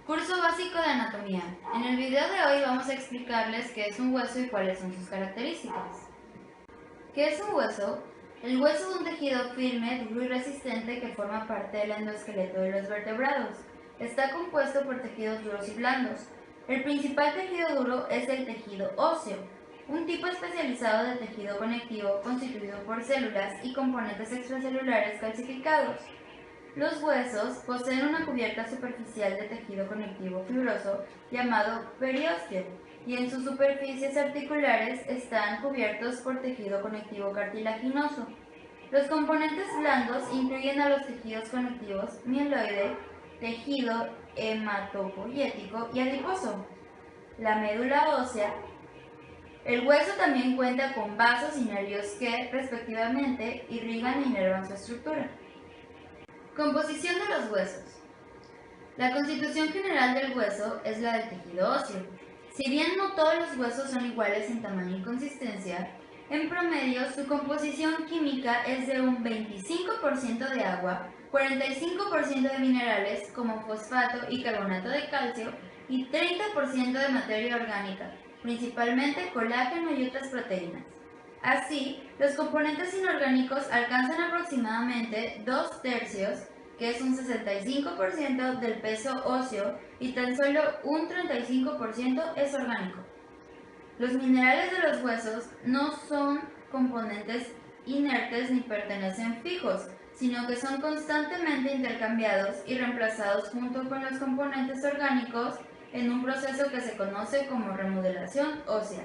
Curso básico de anatomía. En el video de hoy vamos a explicarles qué es un hueso y cuáles son sus características. ¿Qué es un hueso? El hueso es un tejido firme, duro y resistente que forma parte del endoesqueleto de los vertebrados. Está compuesto por tejidos duros y blandos. El principal tejido duro es el tejido óseo, un tipo especializado de tejido conectivo constituido por células y componentes extracelulares calcificados. Los huesos poseen una cubierta superficial de tejido conectivo fibroso llamado periósteo y en sus superficies articulares están cubiertos por tejido conectivo cartilaginoso. Los componentes blandos incluyen a los tejidos conectivos mieloide, tejido hematopoyético y adiposo. La médula ósea. El hueso también cuenta con vasos y nervios que, respectivamente, irrigan e inervan su estructura. Composición de los huesos. La constitución general del hueso es la del tejido óseo. Si bien no todos los huesos son iguales en tamaño y consistencia, en promedio su composición química es de un 25% de agua, 45% de minerales como fosfato y carbonato de calcio y 30% de materia orgánica, principalmente colágeno y otras proteínas. Así, los componentes inorgánicos alcanzan aproximadamente 2/3, que es un 65% del peso óseo, y tan solo un 35% es orgánico. Los minerales de los huesos no son componentes inertes ni pertenecen fijos, sino que son constantemente intercambiados y reemplazados junto con los componentes orgánicos en un proceso que se conoce como remodelación ósea.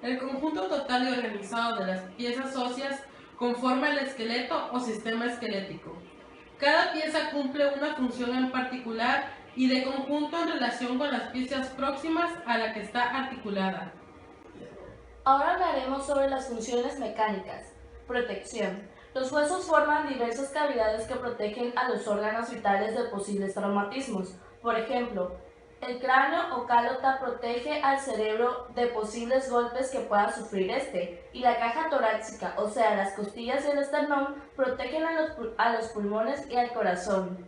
El conjunto total y organizado de las piezas óseas conforma el esqueleto o sistema esquelético. Cada pieza cumple una función en particular y de conjunto en relación con las piezas próximas a la que está articulada. Ahora hablaremos sobre las funciones mecánicas. Protección. Los huesos forman diversas cavidades que protegen a los órganos vitales de posibles traumatismos. Por ejemplo, el cráneo o calota protege al cerebro de posibles golpes que pueda sufrir este, y la caja torácica, o sea, las costillas y el esternón, protegen a los pulmones y al corazón.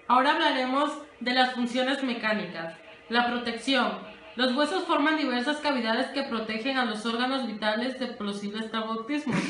Ahora hablaremos de las funciones mecánicas. La protección. Los huesos forman diversas cavidades que protegen a los órganos vitales de posibles traumatismos.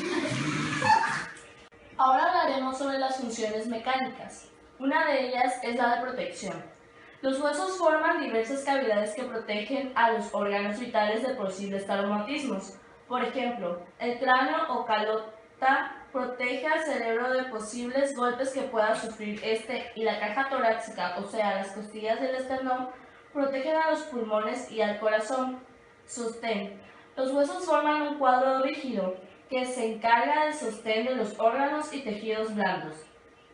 Ahora hablaremos sobre las funciones mecánicas. Una de ellas es la de protección. Los huesos forman diversas cavidades que protegen a los órganos vitales de posibles traumatismos. Por ejemplo, el cráneo o calota protege al cerebro de posibles golpes que pueda sufrir este, y la caja torácica, o sea, las costillas del esternón, protegen a los pulmones y al corazón. Sostén. Los huesos forman un cuadro rígido que se encarga del sostén de los órganos y tejidos blandos.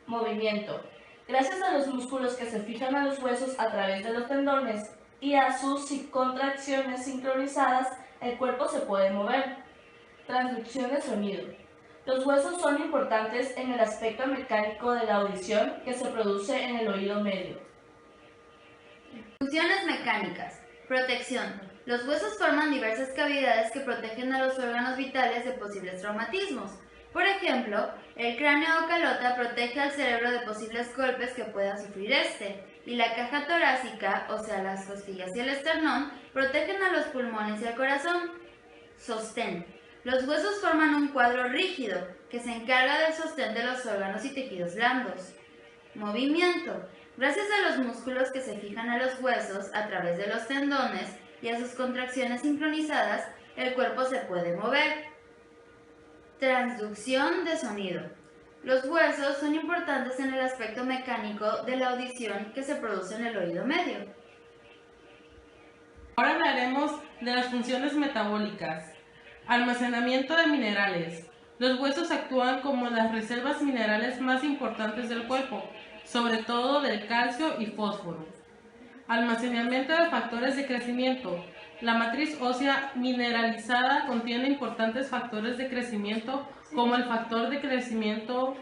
Movimiento. Gracias a los músculos que se fijan a los huesos a través de los tendones y a sus contracciones sincronizadas, el cuerpo se puede mover. Transducción de sonido. Los huesos son importantes en el aspecto mecánico de la audición que se produce en el oído medio. Funciones mecánicas. Protección. Los huesos forman diversas cavidades que protegen a los órganos vitales de posibles traumatismos. Por ejemplo, el cráneo o calota protege al cerebro de posibles golpes que pueda sufrir este, y la caja torácica, o sea, las costillas y el esternón, protegen a los pulmones y al corazón. Sostén. Los huesos forman un cuadro rígido que se encarga del sostén de los órganos y tejidos blandos. Movimiento. Gracias a los músculos que se fijan a los huesos a través de los tendones y a sus contracciones sincronizadas, el cuerpo se puede mover. Transducción de sonido. Los huesos son importantes en el aspecto mecánico de la audición que se produce en el oído medio. Ahora hablaremos de las funciones metabólicas. Almacenamiento de minerales. Los huesos actúan como las reservas minerales más importantes del cuerpo, sobre todo del calcio y fósforo. Almacenamiento de factores de crecimiento. La matriz ósea mineralizada contiene importantes factores de crecimiento como el factor de crecimiento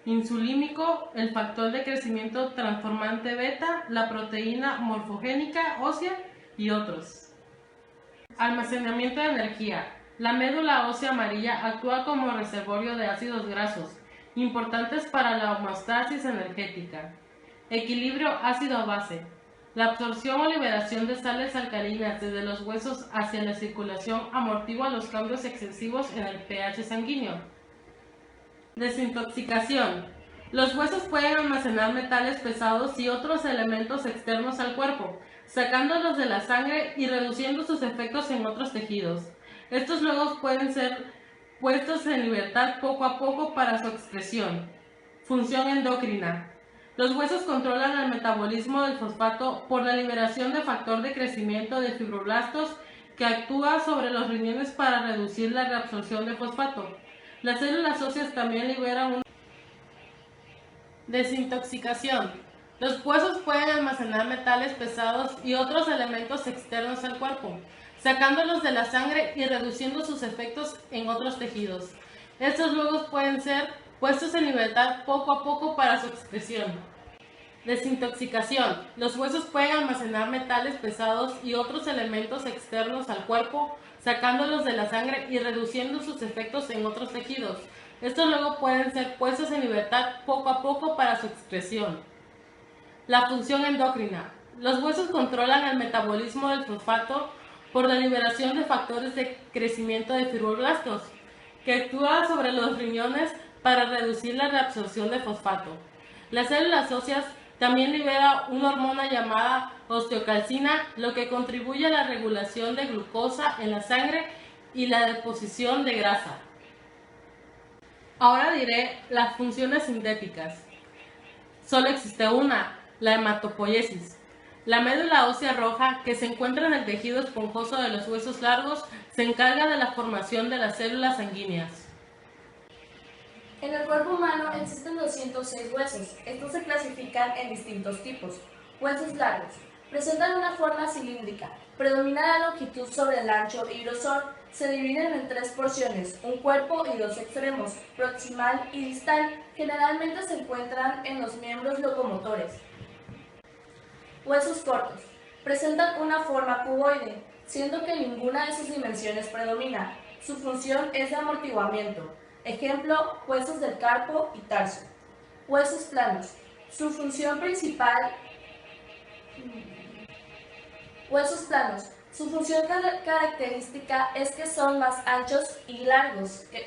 insulínico, el factor de crecimiento transformante beta, la proteína morfogénica ósea y otros. Almacenamiento de energía. La médula ósea amarilla actúa como reservorio de ácidos grasos, importantes para la homeostasis energética. Equilibrio ácido-base. La absorción o liberación de sales alcalinas desde los huesos hacia la circulación amortigua los cambios excesivos en el pH sanguíneo. Desintoxicación. Los huesos pueden almacenar metales pesados y otros elementos externos al cuerpo, sacándolos de la sangre y reduciendo sus efectos en otros tejidos. Estos luego pueden ser puestos en libertad poco a poco para su excreción. Función endocrina. Los huesos controlan el metabolismo del fosfato por la liberación de factor de crecimiento de fibroblastos que actúa sobre los riñones para reducir la reabsorción de fosfato. Las células óseas también liberan una desintoxicación. Los huesos pueden almacenar metales pesados y otros elementos externos al cuerpo, sacándolos de la sangre y reduciendo sus efectos en otros tejidos. Estos luego pueden ser puestos en libertad poco a poco para su excreción. Desintoxicación. Los huesos pueden almacenar metales pesados y otros elementos externos al cuerpo, sacándolos de la sangre y reduciendo sus efectos en otros tejidos. Estos luego pueden ser puestos en libertad poco a poco para su excreción. La función endocrina. Los huesos controlan el metabolismo del fosfato por la liberación de factores de crecimiento de fibroblastos, que actúan sobre los riñones para reducir la reabsorción de fosfato. Las células óseas también liberan una hormona llamada osteocalcina, lo que contribuye a la regulación de glucosa en la sangre y la deposición de grasa. Ahora diré las funciones sintéticas. Solo existe una, la hematopoiesis. La médula ósea roja, que se encuentra en el tejido esponjoso de los huesos largos, se encarga de la formación de las células sanguíneas. En el cuerpo humano existen 206 huesos. Estos se clasifican en distintos tipos. Huesos largos. Presentan una forma cilíndrica. Predomina la longitud sobre el ancho y grosor. Se dividen en 3 porciones, un cuerpo y 2 extremos, proximal y distal. Generalmente se encuentran en los miembros locomotores. Huesos cortos. Presentan una forma cuboide, siendo que ninguna de sus dimensiones predomina. Su función es de amortiguamiento. Ejemplo, huesos del carpo y tarso. Huesos planos. Su función principal. Huesos planos. Su función característica es que son más anchos y largos que...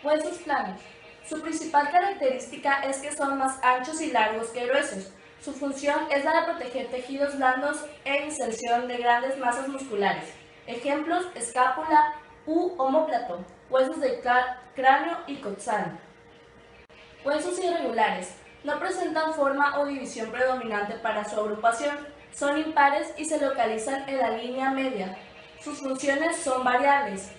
Huesos planos. Su principal característica es que son más anchos y largos que gruesos. Su función es la de proteger tejidos blandos e inserción de grandes masas musculares. Ejemplos, escápula u omóplato, huesos del cráneo y coxal. Huesos irregulares. No presentan forma o división predominante para su agrupación. Son impares y se localizan en la línea media. Sus funciones son variables,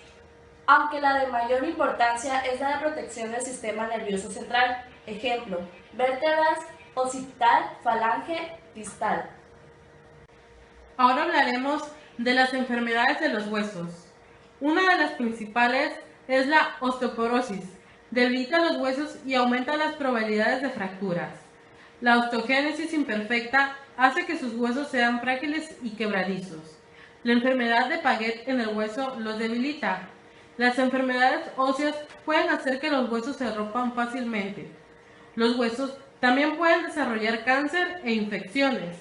aunque la de mayor importancia es la de protección del sistema nervioso central. Ejemplo, vértebras, occipital, falange, distal. Ahora hablaremos de las enfermedades de los huesos. Una de las principales es la osteoporosis. Debilita los huesos y aumenta las probabilidades de fracturas. La osteogénesis imperfecta hace que sus huesos sean frágiles y quebradizos. La enfermedad de Paget en el hueso los debilita. Las enfermedades óseas pueden hacer que los huesos se rompan fácilmente. Los huesos también pueden desarrollar cáncer e infecciones.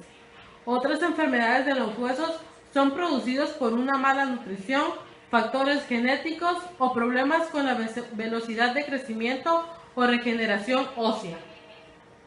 Otras enfermedades de los huesos son producidas por una mala nutrición, factores genéticos o problemas con la velocidad de crecimiento o regeneración ósea.